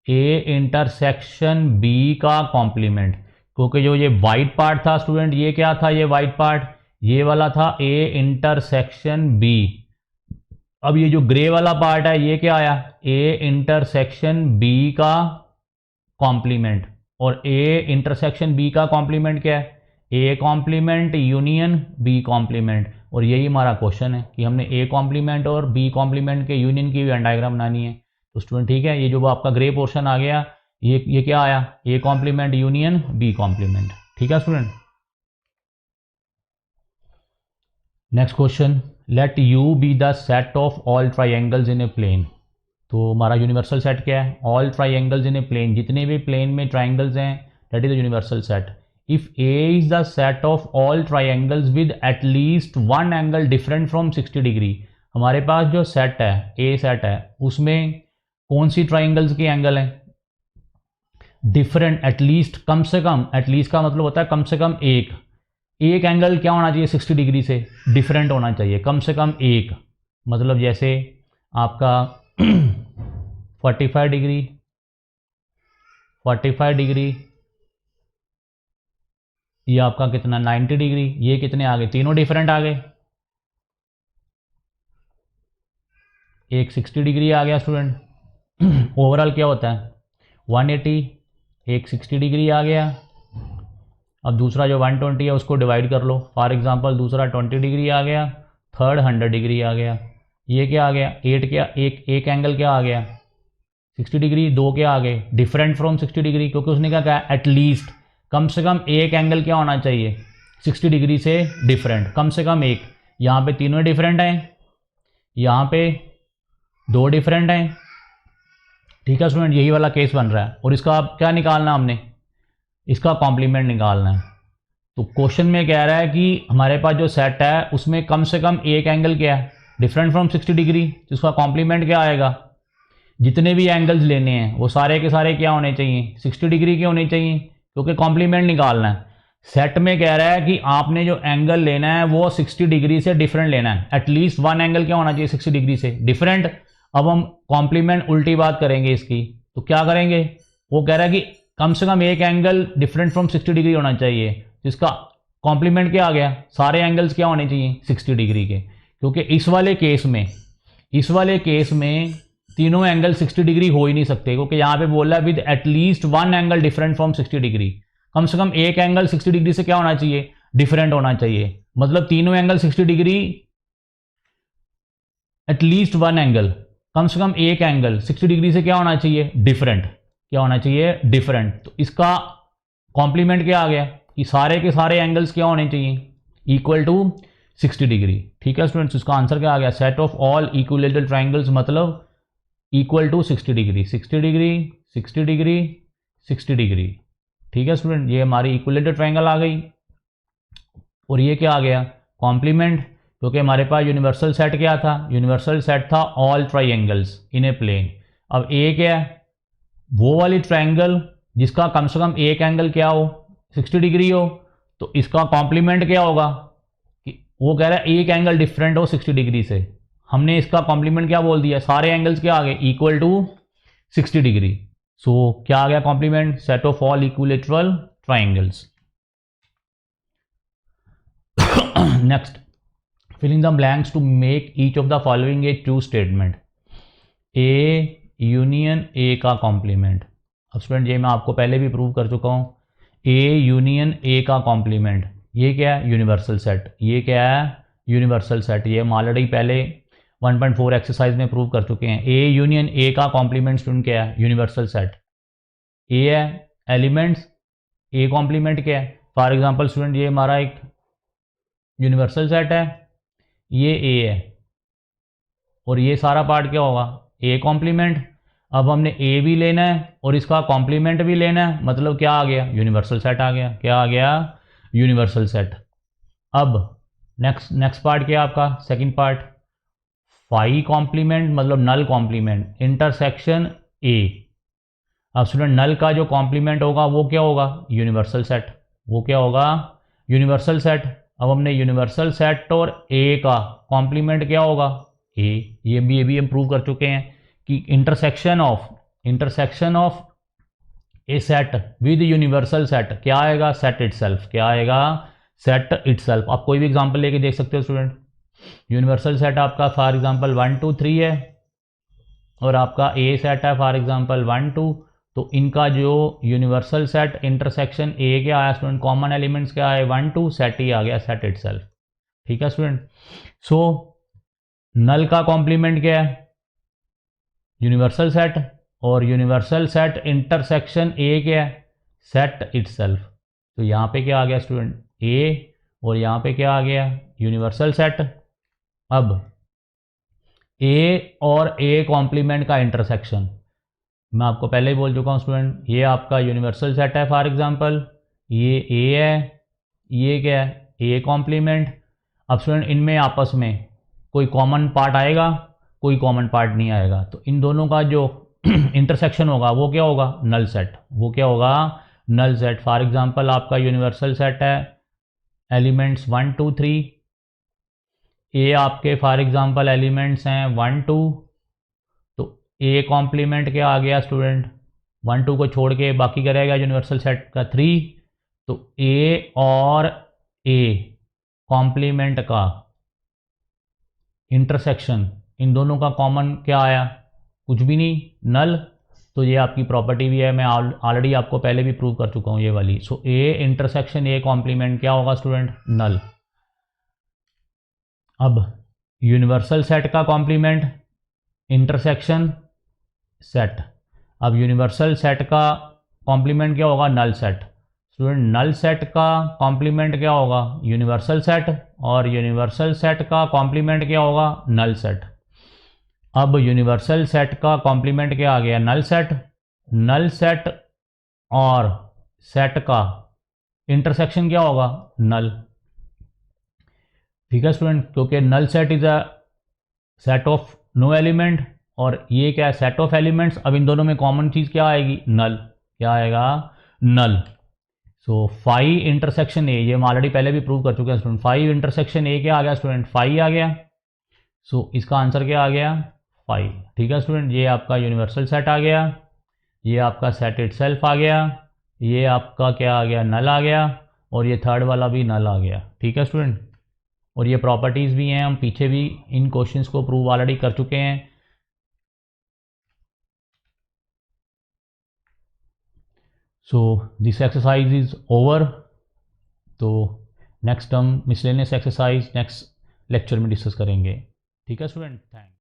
ए इंटरसेक्शन बी का कॉम्प्लीमेंट। क्योंकि जो ये वाइट पार्ट था स्टूडेंट, ये क्या था, ये वाइट पार्ट ये वाला था ए इंटरसेक्शन बी। अब ये जो ग्रे वाला पार्ट है ये क्या आया, ए इंटरसेक्शन बी का कॉम्प्लीमेंट। और ए इंटरसेक्शन बी का कॉम्प्लीमेंट क्या है, A complement union B complement. और यही हमारा क्वेश्चन है कि हमने ए कॉम्प्लीमेंट और बी कॉम्प्लीमेंट के यूनियन की वेन डायग्राम बनानी है। तो स्टूडेंट ठीक है, ये जो आपका ग्रे पोर्शन आ गया, ये क्या आया, A complement union B complement. ठीक है student. Next question, let U be the set of all triangles in a plane. तो हमारा यूनिवर्सल सेट क्या है, all triangles in a plane, जितने भी प्लेन में ट्राइंगल्स हैं that is the universal set. If A is the set of all triangles with at least one angle different from 60 degree. हमारे पास जो सेट है, ए सेट है, उसमें कौन सी ट्राइंगल्स के एंगल हैं डिफरेंट, एटलीस्ट, कम से कम, एटलीस्ट का मतलब होता है कम से कम एक एंगल क्या होना चाहिए 60 डिग्री से डिफरेंट होना चाहिए, कम से कम एक। मतलब जैसे आपका 45 डिग्री, 45 डिग्री, ये आपका कितना 90 डिग्री, ये कितने आ गए, तीनों डिफरेंट आ गए। एक 60 डिग्री आ गया स्टूडेंट। ओवरऑल क्या होता है 180, एक 60 डिग्री आ गया। अब दूसरा जो 120 है उसको डिवाइड कर लो, फॉर एग्जांपल दूसरा 20 डिग्री आ गया, थर्ड 100 डिग्री आ गया। ये क्या आ गया 8, क्या एक एंगल क्या आ गया 60 डिग्री, दो क्या आ गए डिफरेंट फ्रॉम 60 डिग्री, क्योंकि उसने क्या कहा एटलीस्ट, कम से कम एक एंगल क्या होना चाहिए 60 डिग्री से डिफरेंट, कम से कम एक। यहाँ पे तीनों डिफरेंट हैं, यहाँ पे दो डिफरेंट हैं। ठीक है स्टूडेंट, यही वाला केस बन रहा है। और इसका आप क्या निकालना, हमने इसका कॉम्प्लीमेंट निकालना है। तो क्वेश्चन में कह रहा है कि हमारे पास जो सेट है उसमें कम से कम एक एंगल क्या है डिफरेंट फ्रॉम 60 डिग्री, जिसका कॉम्प्लीमेंट क्या आएगा, जितने भी एंगल्स लेने हैं वो सारे के सारे क्या होने चाहिए 60 डिग्री के होने चाहिए, क्योंकि कॉम्प्लीमेंट निकालना है। सेट में कह रहा है कि आपने जो एंगल लेना है वो 60 डिग्री से डिफरेंट लेना है, एटलीस्ट वन एंगल क्या होना चाहिए 60 डिग्री से डिफरेंट। अब हम कॉम्प्लीमेंट उल्टी बात करेंगे इसकी, तो क्या करेंगे, वो कह रहा है कि कम से कम एक एंगल डिफरेंट फ्रॉम 60 डिग्री होना चाहिए, जिसका कॉम्प्लीमेंट क्या आ गया, सारे एंगल्स क्या होने चाहिए 60 डिग्री के। क्योंकि इस वाले केस में तीनों एंगल 60 डिग्री हो ही नहीं सकते, क्योंकि यहां पे बोल रहा है with at least one angle different from 60 degree, कम से कम एक एंगल 60 डिग्री से क्या होना चाहिए डिफरेंट होना चाहिए। मतलब तीनों angle 60 degree, at least one angle, कम से कम एक एंगल 60 डिग्री से क्या होना चाहिए डिफरेंट, क्या होना चाहिए डिफरेंट। तो इसका कॉम्प्लीमेंट क्या आ गया कि सारे के सारे एंगल्स क्या होने चाहिए इक्वल टू 60 डिग्री। ठीक है स्टूडेंट्स, इसका आंसर क्या आ गया, set of all equilateral triangles मतलब equal to 60 degree, 60 degree, 60 degree, 60 degree. ठीक है स्टूडेंट, ये हमारी इक्विलेटरल ट्राइंगल आ गई। और ये क्या आ गया कॉम्प्लीमेंट, क्योंकि हमारे पास यूनिवर्सल सेट क्या था, यूनिवर्सल सेट था all triangles in a plane. अब ए क्या है, वो वाली ट्राइंगल जिसका कम से कम एक एंगल क्या हो 60 डिग्री हो। तो इसका कॉम्प्लीमेंट क्या होगा कि वो कह रहा है एक एंगल डिफरेंट हो 60 डिग्री से, हमने इसका कॉम्प्लीमेंट क्या बोल दिया, सारे एंगल्स क्या आ गए इक्वल टू 60 डिग्री। सो क्या आ गया complement, set of all equilateral triangles. Next, filling the blanks to make each of the following a true statement. A union A का कॉम्प्लीमेंट। अब स्टूडेंट ये मैं आपको पहले भी प्रूव कर चुका हूं, ए यूनियन ए का कॉम्प्लीमेंट, ये क्या है यूनिवर्सल सेट, ये क्या है यूनिवर्सल सेट, ये हम ऑलरेडी पहले 1.4 एक्सरसाइज में प्रूव कर चुके हैं। ए यूनियन ए का कॉम्प्लीमेंट स्टूडेंट क्या है यूनिवर्सल सेट, ए है एलिमेंट्स, ए कॉम्प्लीमेंट क्या है, फॉर एग्जांपल स्टूडेंट ये हमारा एक यूनिवर्सल सेट है, ये ए है और ये सारा पार्ट क्या होगा ए कॉम्प्लीमेंट। अब हमने ए भी लेना है और इसका कॉम्प्लीमेंट भी लेना है, मतलब क्या आ गया यूनिवर्सल सेट आ गया, क्या आ गया यूनिवर्सल सेट। अब नेक्स्ट पार्ट क्या है आपका सेकंड पार्ट, फाई कॉम्प्लीमेंट मतलब नल कॉम्प्लीमेंट इंटरसेक्शन ए। अब स्टूडेंट नल का जो कॉम्प्लीमेंट होगा वो क्या होगा यूनिवर्सल सेट, वो क्या होगा यूनिवर्सल सेट। अब हमने यूनिवर्सल सेट और ए का कॉम्प्लीमेंट क्या होगा ए, ये भी हम प्रूव कर चुके हैं कि intersection of A set with universal set क्या आएगा सेट इटसेल्फ, क्या आएगा सेट इटसेल्फ। आप कोई भी एग्जांपल लेके देख सकते हो स्टूडेंट, यूनिवर्सल सेट आपका फॉर एग्जांपल 1 2 3 है और आपका ए सेट है फॉर एग्जांपल 1 2, तो इनका जो यूनिवर्सल सेट इंटरसेक्शन ए क्या आया स्टूडेंट, कॉमन एलिमेंट्स क्या आए 1 2, सेट ही आ गया सेट इटसेल्फ। ठीक है स्टूडेंट। सो नल का कॉम्प्लीमेंट क्या है? यूनिवर्सल सेट, और यूनिवर्सल सेट इंटरसेक्शन ए क्या है? Set itself. तो यहाँ पे क्या आ गया स्टूडेंट? ए, और यहाँ पे क्या आ गया? Universal set. अब ए और ए कॉम्प्लीमेंट का इंटरसेक्शन मैं आपको पहले ही बोल चुका हूँ स्टूडेंट, ये आपका यूनिवर्सल सेट है फॉर एग्जांपल, ये ए है, ये क्या है? A complement. अब स्टूडेंट इनमें आपस में कोई कॉमन पार्ट आएगा? कोई कॉमन पार्ट नहीं आएगा, तो इन दोनों का जो इंटरसेक्शन होगा वो क्या होगा? Null set. वो क्या होगा? Null set. फॉर एग्जांपल आपका यूनिवर्सल सेट है एलिमेंट्स 1 2 3, ए आपके फॉर एग्जांपल एलिमेंट्स हैं 1 2, तो ए कॉम्प्लीमेंट क्या आ गया स्टूडेंट? 1 2 को छोड़ के बाकी क्या रहेगा यूनिवर्सल सेट का? 3। तो ए और ए कॉम्प्लीमेंट का इंटरसेक्शन, इन दोनों का कॉमन क्या आया? कुछ भी नहीं, नल। तो ये आपकी प्रॉपर्टी भी है, मैं ऑलरेडी आपको पहले भी प्रूव कर चुका हूँ ये वाली। सो ए इंटरसेक्शन ए कॉम्प्लीमेंट क्या होगा स्टूडेंट? नल। अब यूनिवर्सल सेट का कॉम्प्लीमेंट इंटरसेक्शन सेट। अब यूनिवर्सल सेट का कॉम्प्लीमेंट क्या होगा? Null set. Student null set का कॉम्प्लीमेंट क्या होगा? यूनिवर्सल सेट, और यूनिवर्सल सेट का कॉम्प्लीमेंट क्या होगा? Null set. अब यूनिवर्सल सेट का कॉम्प्लीमेंट क्या आ गया? Null set. नल सेट और सेट का इंटरसेक्शन क्या होगा? नल। ठीक है स्टूडेंट, क्योंकि null set is a set of no element, और ये क्या है? Set of elements. अब इन दोनों में कॉमन चीज क्या आएगी? नल। क्या आएगा? नल। सो 5 इंटरसेक्शन ए, ये हम ऑलरेडी पहले भी प्रूव कर चुके हैं स्टूडेंट। 5 इंटरसेक्शन ए क्या आ गया स्टूडेंट? 5 आ गया। सो इसका आंसर क्या आ गया? 5। ठीक है स्टूडेंट, ये आपका यूनिवर्सल सेट आ गया, ये आपका सेट इटसेल्फ आ गया, ये आपका क्या आ गया? नल आ गया, और ये थर्ड वाला भी नल आ गया। ठीक है स्टूडेंट, और ये प्रॉपर्टीज़ भी हैं, हम पीछे भी इन क्वेश्चंस को प्रूव ऑलरेडी कर चुके हैं। So this exercise is over. तो नेक्स्ट हम मिसलेनियस एक्सरसाइज नेक्स्ट लेक्चर में डिस्कस करेंगे। ठीक है स्टूडेंट, थैंक